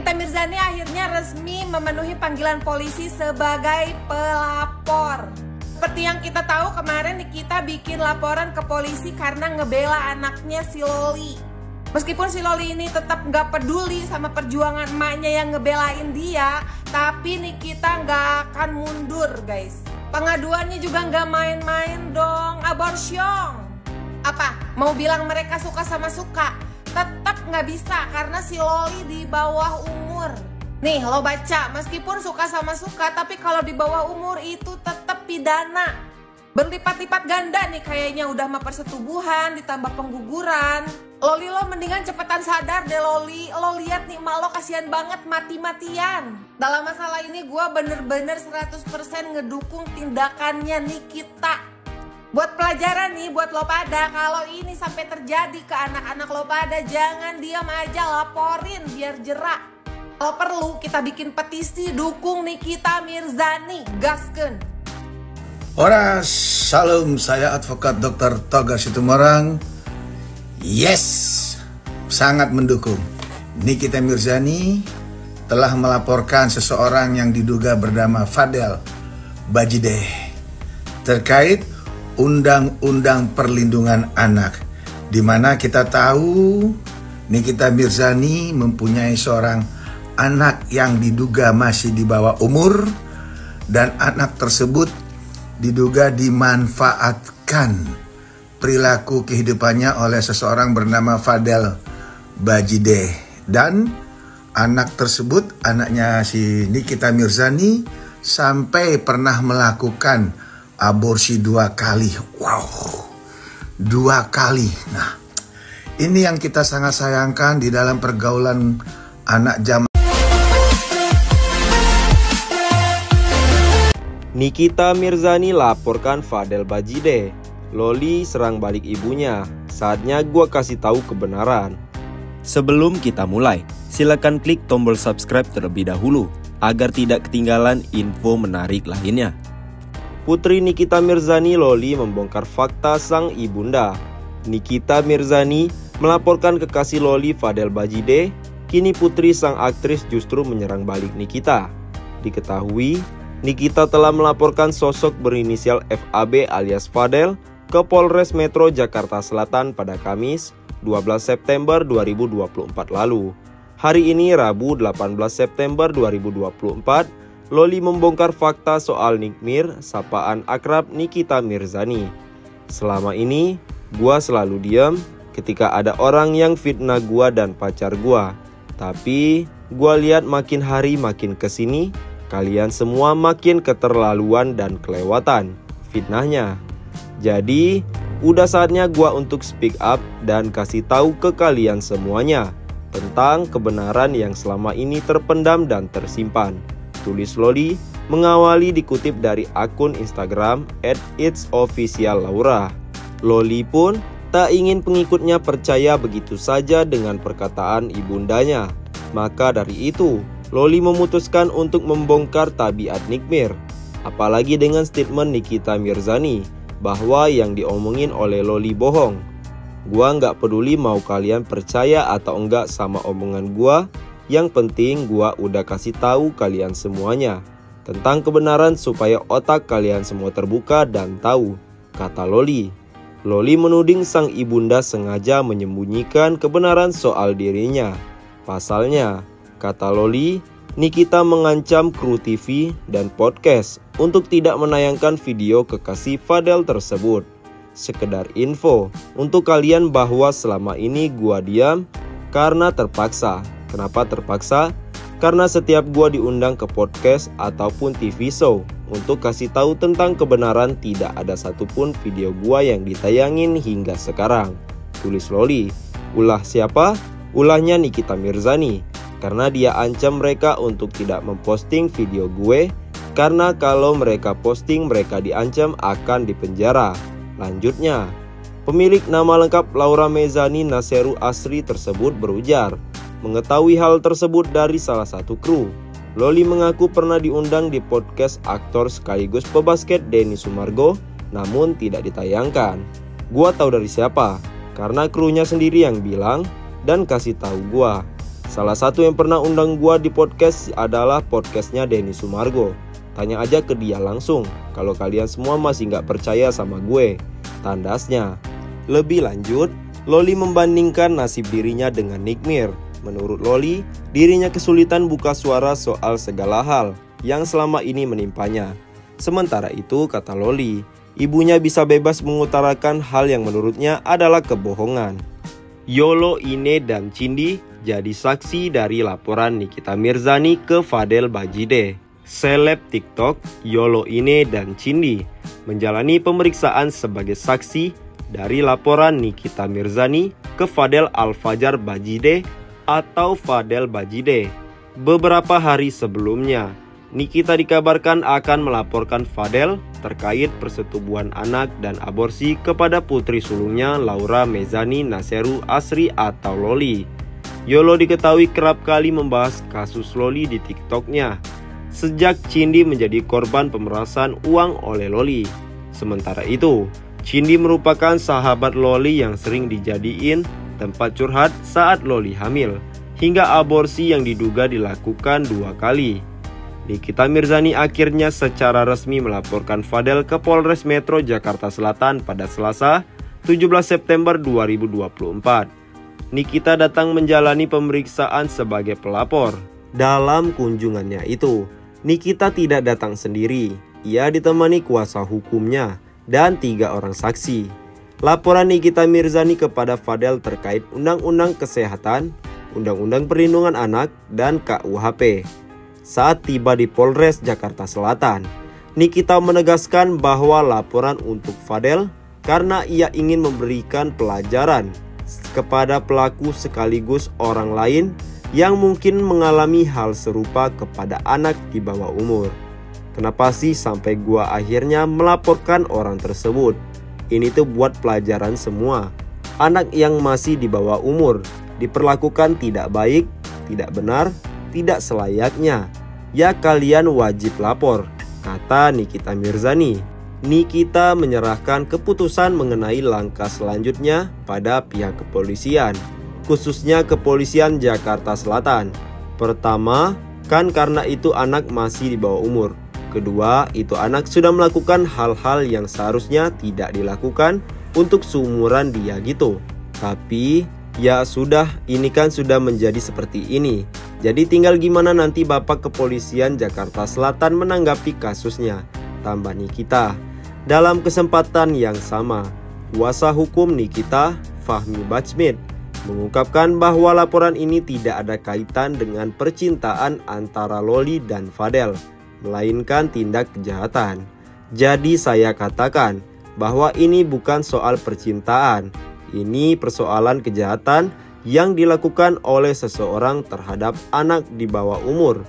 Nikita Mirzani akhirnya resmi memenuhi panggilan polisi sebagai pelapor. Seperti yang kita tahu, kemarin Nikita bikin laporan ke polisi karena ngebela anaknya si Loli. Meskipun si Loli ini tetap gak peduli sama perjuangan emaknya yang ngebelain dia, tapi Nikita gak akan mundur guys. Pengaduannya juga gak main-main dong, abortion. Apa? Mau bilang mereka suka sama suka? Tetap gak bisa karena si Loli di bawah umur. Nih lo baca, meskipun suka sama suka, tapi kalau di bawah umur itu tetap pidana. Berlipat-lipat ganda nih kayaknya, udah mah persetubuhan ditambah pengguguran. Loli lo mendingan cepetan sadar deh Loli. Lo lihat nih emak lo kasihan banget mati-matian. Dalam masalah ini gue bener-bener 100% ngedukung tindakannya Nikita. Buat pelajaran nih buat lo pada, kalau ini sampai terjadi ke anak-anak lo pada, jangan diam aja, laporin biar jerak. Kalau perlu kita bikin petisi dukung Nikita Mirzani, gaskeun. Ora, salam, saya advokat Dr. Toga Situmorang. Yes, sangat mendukung. Nikita Mirzani telah melaporkan seseorang yang diduga bernama Fadel Bajideh terkait Undang-Undang Perlindungan Anak, di mana kita tahu Nikita Mirzani mempunyai seorang anak yang diduga masih di bawah umur, dan anak tersebut diduga dimanfaatkan perilaku kehidupannya oleh seseorang bernama Fadel Bajideh. Dan anak tersebut, anaknya si Nikita Mirzani, sampai pernah melakukan aborsi 2 kali. Wow, 2 kali. Nah, ini yang kita sangat sayangkan di dalam pergaulan anak zaman. Nikita Mirzani laporkan Fadel Bajideh. Loli serang balik ibunya. Saatnya gua kasih tahu kebenaran. Sebelum kita mulai, silakan klik tombol subscribe terlebih dahulu agar tidak ketinggalan info menarik lainnya. Putri Nikita Mirzani, Loli, membongkar fakta sang ibunda. Nikita Mirzani melaporkan kekasih Loli, Fadel Bajideh. Kini putri sang aktris justru menyerang balik Nikita. Diketahui, Nikita telah melaporkan sosok berinisial FAB alias Fadel ke Polres Metro Jakarta Selatan pada Kamis 12 September 2024 lalu. Hari ini Rabu 18 September 2024, Loli membongkar fakta soal Nikmir, sapaan akrab Nikita Mirzani. Selama ini, gua selalu diam ketika ada orang yang fitnah gua dan pacar gua. Tapi, gua lihat makin hari makin kesini, kalian semua makin keterlaluan dan kelewatan fitnahnya. Jadi, udah saatnya gua untuk speak up dan kasih tahu ke kalian semuanya tentang kebenaran yang selama ini terpendam dan tersimpan. Tulis Loli, mengawali dikutip dari akun Instagram @itsofficiallaura. Loli pun tak ingin pengikutnya percaya begitu saja dengan perkataan ibundanya. Maka dari itu, Loli memutuskan untuk membongkar tabiat Nikmir. Apalagi dengan statement Nikita Mirzani bahwa yang diomongin oleh Loli bohong. Gua nggak peduli mau kalian percaya atau enggak sama omongan gua. Yang penting gua udah kasih tahu kalian semuanya tentang kebenaran supaya otak kalian semua terbuka dan tahu, kata Loli. Loli menuding sang ibunda sengaja menyembunyikan kebenaran soal dirinya. Pasalnya, kata Loli, Nikita mengancam kru TV dan podcast untuk tidak menayangkan video kekasih Fadel tersebut. Sekedar info untuk kalian bahwa selama ini gua diam karena terpaksa. Kenapa terpaksa? Karena setiap gua diundang ke podcast ataupun TV show untuk kasih tahu tentang kebenaran, tidak ada satupun video gua yang ditayangin hingga sekarang. Tulis Loli. Ulah siapa? Ulahnya Nikita Mirzani. Karena dia ancam mereka untuk tidak memposting video gue, karena kalau mereka posting mereka diancam akan dipenjara. Lanjutnya, pemilik nama lengkap Laura Mezani Naseru Asri tersebut berujar mengetahui hal tersebut dari salah satu kru. Loli mengaku pernah diundang di podcast aktor sekaligus pebasket Denny Sumargo, namun tidak ditayangkan. Gua tahu dari siapa, karena krunya sendiri yang bilang dan kasih tahu gua. Salah satu yang pernah undang gua di podcast adalah podcastnya Denny Sumargo. Tanya aja ke dia langsung kalau kalian semua masih gak percaya sama gue. Tandasnya. Lebih lanjut, Loli membandingkan nasib dirinya dengan Nick Mir. Menurut Loli, dirinya kesulitan buka suara soal segala hal yang selama ini menimpanya. Sementara itu, kata Loli, ibunya bisa bebas mengutarakan hal yang menurutnya adalah kebohongan. Yolo, Ine, dan Cindy jadi saksi dari laporan Nikita Mirzani ke Fadel Bajideh. Seleb TikTok Yolo, Ine, dan Cindy menjalani pemeriksaan sebagai saksi dari laporan Nikita Mirzani ke Fadel Al-Fajar Bajideh atau Fadel Bajideh. Beberapa hari sebelumnya, Nikita dikabarkan akan melaporkan Fadel terkait persetubuhan anak dan aborsi kepada putri sulungnya Laura Mezani Naseru Asri atau Loli. Yolo diketahui kerap kali membahas kasus Loli di TikToknya sejak Cindy menjadi korban pemerasan uang oleh Loli. Sementara itu, Cindy merupakan sahabat Loli yang sering dijadiin tempat curhat saat Loli hamil, hingga aborsi yang diduga dilakukan 2 kali. Nikita Mirzani akhirnya secara resmi melaporkan Fadel ke Polres Metro Jakarta Selatan pada Selasa, 17 September 2024. Nikita datang menjalani pemeriksaan sebagai pelapor. Dalam kunjungannya itu, Nikita tidak datang sendiri. Ia ditemani kuasa hukumnya dan 3 orang saksi. Laporan Nikita Mirzani kepada Fadel terkait Undang-Undang Kesehatan, Undang-Undang Perlindungan Anak, dan KUHP. Saat tiba di Polres Jakarta Selatan, Nikita menegaskan bahwa laporan untuk Fadel karena ia ingin memberikan pelajaran kepada pelaku sekaligus orang lain yang mungkin mengalami hal serupa kepada anak di bawah umur. Kenapa sih sampai gua akhirnya melaporkan orang tersebut? Ini tuh buat pelajaran semua. Anak yang masih di bawah umur diperlakukan tidak baik, tidak benar, tidak selayaknya. Ya kalian wajib lapor, kata Nikita Mirzani. Nikita menyerahkan keputusan mengenai langkah selanjutnya pada pihak kepolisian, khususnya Kepolisian Jakarta Selatan. Pertama, kan karena itu anak masih di bawah umur. Kedua, itu anak sudah melakukan hal-hal yang seharusnya tidak dilakukan untuk seumuran dia gitu. Tapi, ya sudah, ini kan sudah menjadi seperti ini. Jadi tinggal gimana nanti Bapak Kepolisian Jakarta Selatan menanggapi kasusnya, tambah Nikita. Dalam kesempatan yang sama, kuasa hukum Nikita, Fahmi Bajsmit, mengungkapkan bahwa laporan ini tidak ada kaitan dengan percintaan antara Loli dan Fadel, melainkan tindak kejahatan. Jadi saya katakan bahwa ini bukan soal percintaan, ini persoalan kejahatan yang dilakukan oleh seseorang terhadap anak di bawah umur.